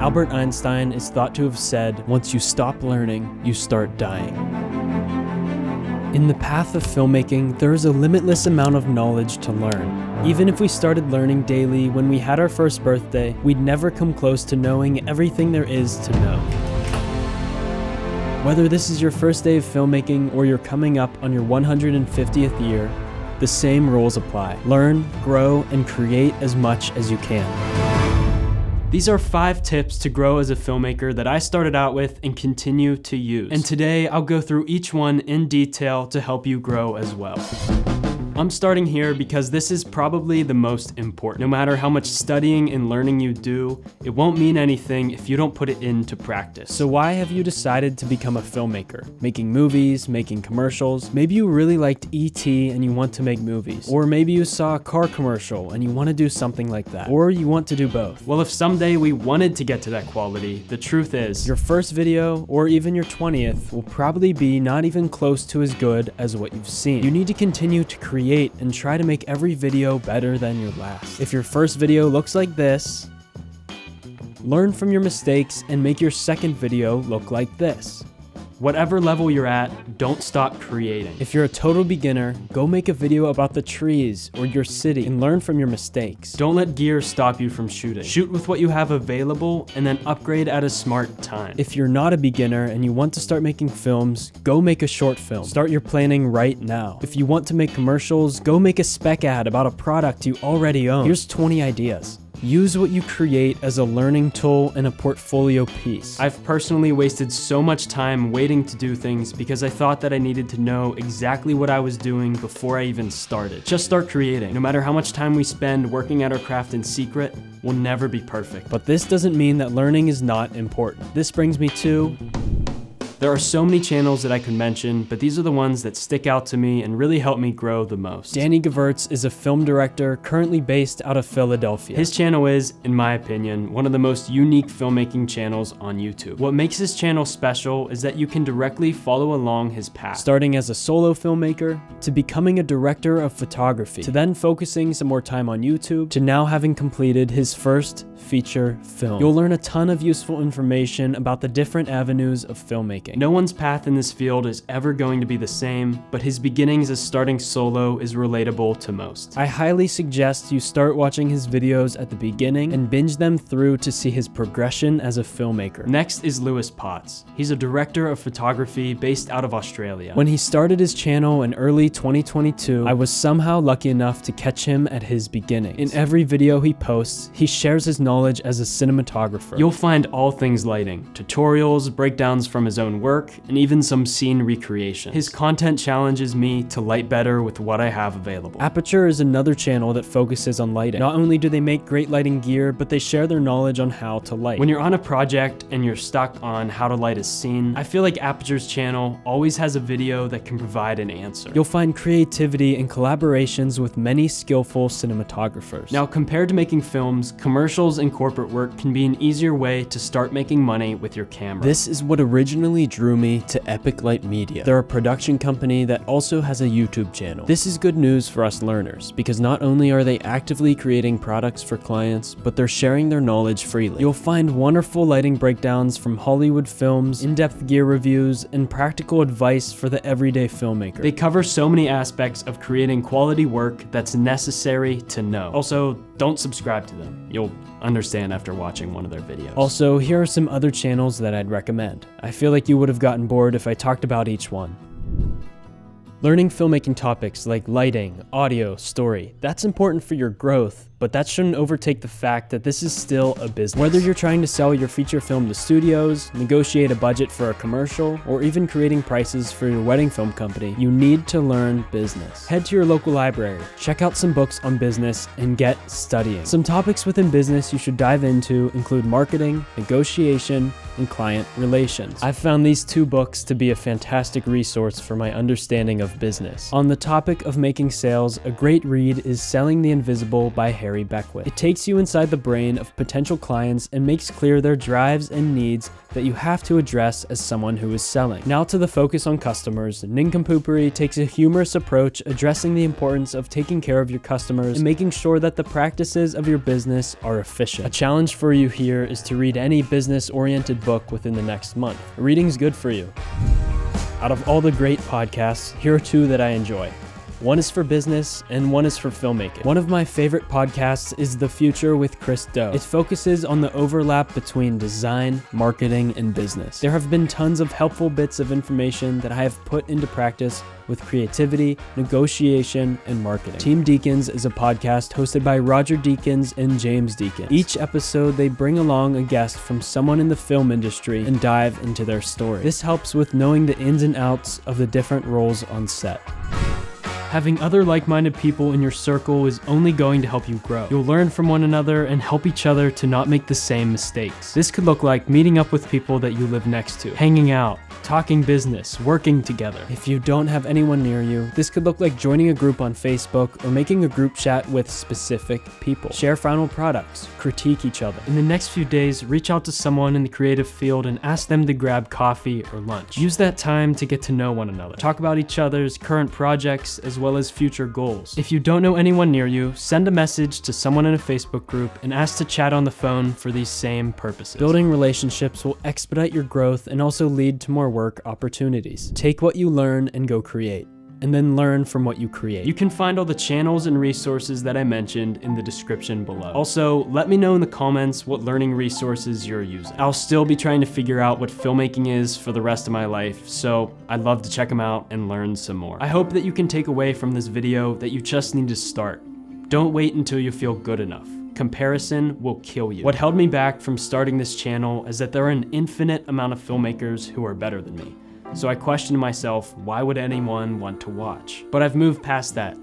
Albert Einstein is thought to have said, "Once you stop learning, you start dying." In the path of filmmaking, there is a limitless amount of knowledge to learn. Even if we started learning daily when we had our first birthday, we'd never come close to knowing everything there is to know. Whether this is your first day of filmmaking or you're coming up on your 150th year, the same rules apply. Learn, grow, and create as much as you can. These are 5 tips to grow as a filmmaker that I started out with and continue to use. And today I'll go through each one in detail to help you grow as well. I'm starting here because this is probably the most important. No matter how much studying and learning you do, it won't mean anything if you don't put it into practice. So why have you decided to become a filmmaker? Making movies, making commercials? Maybe you really liked E.T. and you want to make movies. Or maybe you saw a car commercial and you want to do something like that. Or you want to do both. Well, if someday we wanted to get to that quality, the truth is, your first video, or even your 20th, will probably be not even close to as good as what you've seen. You need to continue to create and try to make every video better than your last. If your first video looks like this, learn from your mistakes and make your second video look like this. Whatever level you're at, don't stop creating. If you're a total beginner, go make a video about the trees or your city and learn from your mistakes. Don't let gear stop you from shooting. Shoot with what you have available and then upgrade at a smart time. If you're not a beginner and you want to start making films, go make a short film. Start your planning right now. If you want to make commercials, go make a spec ad about a product you already own. Here's 20 ideas. Use what you create as a learning tool and a portfolio piece. I've personally wasted so much time waiting to do things because I thought that I needed to know exactly what I was doing before I even started. Just start creating. No matter how much time we spend working at our craft in secret, we'll never be perfect. But this doesn't mean that learning is not important. This brings me to... There are so many channels that I could mention, but these are the ones that stick out to me and really help me grow the most. Gevirtz is a film director currently based out of Philadelphia. His channel is, in my opinion, one of the most unique filmmaking channels on YouTube. What makes his channel special is that you can directly follow along his path, starting as a solo filmmaker, to becoming a director of photography, to then focusing some more time on YouTube, to now having completed his first feature film. You'll learn a ton of useful information about the different avenues of filmmaking. No one's path in this field is ever going to be the same, but his beginnings as starting solo is relatable to most. I highly suggest you start watching his videos at the beginning and binge them through to see his progression as a filmmaker. Next is Lewis Potts. He's a director of photography based out of Australia. When he started his channel in early 2022, I was somehow lucky enough to catch him at his beginnings. In every video he posts, he shares his knowledge as a cinematographer. You'll find all things lighting, tutorials, breakdowns from his own work, and even some scene recreation. His content challenges me to light better with what I have available. Aputure is another channel that focuses on lighting. Not only do they make great lighting gear, but they share their knowledge on how to light. When you're on a project and you're stuck on how to light a scene, I feel like Aputure's channel always has a video that can provide an answer. You'll find creativity and collaborations with many skillful cinematographers. Now, compared to making films, commercials and corporate work can be an easier way to start making money with your camera. This is what originally drew me to Epic Light Media. They're a production company that also has a YouTube channel. This is good news for us learners, because not only are they actively creating products for clients, but they're sharing their knowledge freely. You'll find wonderful lighting breakdowns from Hollywood films, in-depth gear reviews, and practical advice for the everyday filmmaker. They cover so many aspects of creating quality work that's necessary to know. Also, don't subscribe to them. You'll understand after watching one of their videos. Also, here are some other channels that I'd recommend. I feel like you would have gotten bored if I talked about each one. Learning filmmaking topics like lighting, audio, story, that's important for your growth, but that shouldn't overtake the fact that this is still a business. Whether you're trying to sell your feature film to studios, negotiate a budget for a commercial, or even creating prices for your wedding film company, you need to learn business. Head to your local library, check out some books on business, and get studying. Some topics within business you should dive into include marketing, negotiation, and client relations. I've found these 2 books to be a fantastic resource for my understanding of of business. On the topic of making sales, a great read is Selling the Invisible by Harry Beckwith. It takes you inside the brain of potential clients and makes clear their drives and needs that you have to address as someone who is selling. Now to the focus on customers. Nincompoopery takes a humorous approach addressing the importance of taking care of your customers and making sure that the practices of your business are efficient. A challenge for you here is to read any business-oriented book within the next month. Reading's good for you. Out of all the great podcasts, here are two that I enjoy. One is for business and one is for filmmaking. One of my favorite podcasts is The Future with Chris Do. It focuses on the overlap between design, marketing, and business. There have been tons of helpful bits of information that I have put into practice with creativity, negotiation, and marketing. Team Deakins is a podcast hosted by Roger Deakins and James Deakins. Each episode, they bring along a guest from someone in the film industry and dive into their story. This helps with knowing the ins and outs of the different roles on set. Having other like-minded people in your circle is only going to help you grow. You'll learn from one another and help each other to not make the same mistakes. This could look like meeting up with people that you live next to, hanging out, talking business, working together. If you don't have anyone near you, this could look like joining a group on Facebook or making a group chat with specific people. Share final products, critique each other. In the next few days, reach out to someone in the creative field and ask them to grab coffee or lunch. Use that time to get to know one another. Talk about each other's current projects as well as future goals. If you don't know anyone near you, send a message to someone in a Facebook group and ask to chat on the phone for these same purposes. Building relationships will expedite your growth and also lead to more work opportunities. Take what you learn and go create, and then learn from what you create. You can find all the channels and resources that I mentioned in the description below. Also, let me know in the comments what learning resources you're using. I'll still be trying to figure out what filmmaking is for the rest of my life, so I'd love to check them out and learn some more. I hope that you can take away from this video that you just need to start. Don't wait until you feel good enough. Comparison will kill you. What held me back from starting this channel is that there are an infinite amount of filmmakers who are better than me. So I questioned myself, why would anyone want to watch? But I've moved past that,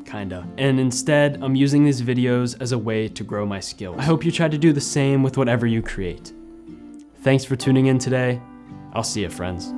kinda. And instead, I'm using these videos as a way to grow my skills. I hope you try to do the same with whatever you create. Thanks for tuning in today. I'll see you, friends.